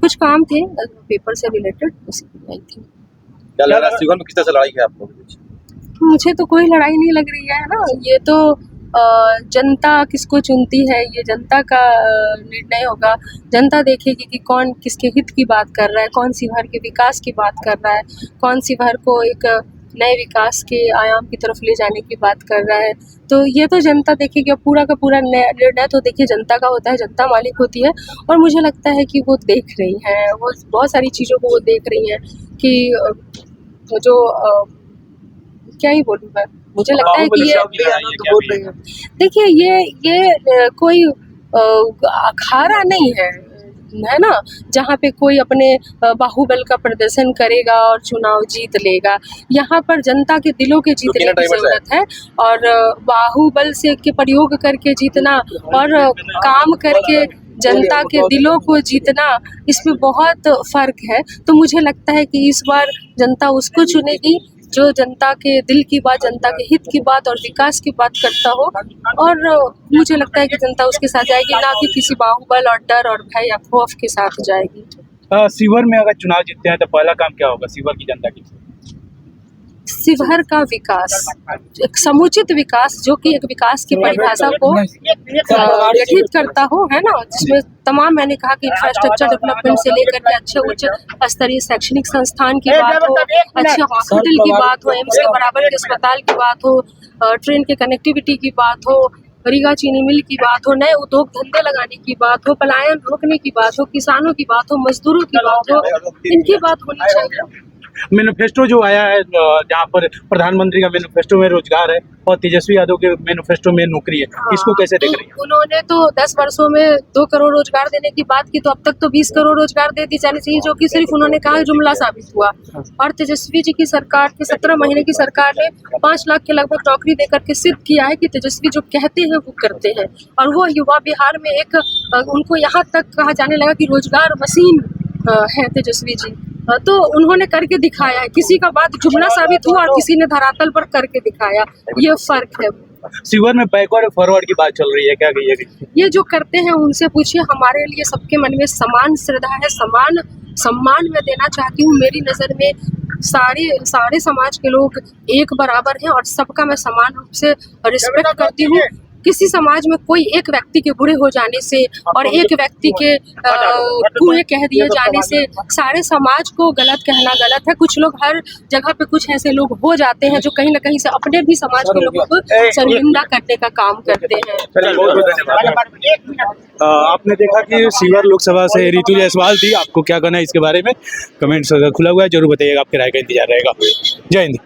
कुछ काम थे पेपर से रिलेटेड, उसी के लिए आई थी। क्या लग रहा है शिवहर में किस तरह से लड़ाई है आप लोगों के बीच? मुझे तो कोई लड़ाई नहीं लग रही है ना, ये तो जनता किसको चुनती है ये जनता का निर्णय होगा। जनता देखेगी कि कौन किसके हित की बात कर रहा है, कौन शिवहर के विकास की बात कर रहा है, कौन शिवहर को एक नए विकास के आयाम की तरफ ले जाने की बात कर रहा है। तो ये तो जनता देखेगी। अब पूरा का पूरा निर्णय तो देखिए जनता का होता है, जनता मालिक होती है। और मुझे लगता है कि वो देख रही हैं, वो बहुत सारी चीज़ों को वो देख रही हैं कि जो क्या ही बोलूँ मैं, मुझे लगता है कि ये देखिए ये कोई अखाड़ा नहीं है ना, जहाँ पे कोई अपने बाहुबल का प्रदर्शन करेगा और चुनाव जीत लेगा। यहाँ पर जनता के दिलों के जीतने की जरूरत है, और बाहुबल से के प्रयोग करके जीतना और काम करके जनता के दिलों को जीतना, इसमें बहुत फर्क है। तो मुझे लगता है कि इस बार जनता उसको चुनेगी जो जनता के दिल की बात, जनता के हित की बात और विकास की बात करता हो, और मुझे लगता है कि जनता उसके साथ जाएगी, ना कि किसी बाहुबल और डर और भय या खौफ के साथ जाएगी। शिवहर में अगर चुनाव जीतते हैं तो पहला काम क्या होगा शिवहर की जनता की? शिवहर का विकास, एक समुचित विकास जो कि एक विकास की परिभाषा को गठित करता हो, है ना, जिसमें तमाम, मैंने कहा कि इंफ्रास्ट्रक्चर डेवलपमेंट से लेकर के अच्छे उच्च स्तरीय शैक्षणिक संस्थान की बात हो, अच्छे हॉस्पिटल की बात हो, एम्स के बराबर के अस्पताल की बात हो, ट्रेन के कनेक्टिविटी की बात हो, रीगा चीनी मिल की बात हो, नए उद्योग धंधे लगाने की बात हो, पलायन रोकने की बात हो, किसानों की बात हो, मजदूरों की बात हो, इनकी बात होनी चाहिए। मैनिफेस्टो जो आया है जहाँ पर प्रधानमंत्री का मैनिफेस्टो में रोजगार है और तेजस्वी यादव के मैनिफेस्टो में नौकरी है, इसको कैसे देख रही है? उन्होंने तो 10 वर्षों में 2 करोड़ रोजगार देने की बात की, तो अब तक तो 20 करोड़ रोजगार दे दी जानी चाहिए, जो कि सिर्फ उन्होंने कहा जुमला साबित हुआ। और तेजस्वी जी की सरकार की 17 महीने की सरकार ने 5 लाख के लगभग नौकरी देकर के सिद्ध किया है कि तेजस्वी जो कहते हैं वो करते हैं। और वो युवा बिहार में एक उनको यहाँ तक कहा जाने लगा कि रोजगार मशीन है तेजस्वी जी। तो उन्होंने करके दिखाया है, किसी का बात जुमला साबित हुआ और किसी ने धरातल पर करके दिखाया, ये फर्क है। शिवहर में बैकवर्ड फॉरवर्ड की बात चल रही है, क्या कहिएगा? ये जो करते हैं उनसे पूछिए, हमारे लिए सबके मन में समान श्रद्धा है, समान सम्मान मैं देना चाहती हूँ। मेरी नज़र में सारे समाज के लोग एक बराबर हैं और सबका मैं समान रूप से रिस्पेक्ट करती हूँ। किसी समाज में कोई एक व्यक्ति के बुरे हो जाने से और एक व्यक्ति के कुएं कह दिए जाने से सारे समाज को गलत कहना गलत है। कुछ लोग हर जगह पे कुछ ऐसे लोग हो जाते हैं जो कहीं ना कहीं से अपने भी समाज के लोगों को शर्मिंदा करने का काम करते हैं। आपने देखा कि शिवहर लोकसभा से रितु जायसवाल थी, आपको क्या कहना है इसके बारे में? कमेंट्स खुला हुआ है, जरूर बताइएगा, आपके राय का इंतजार रहेगा। जय हिंद।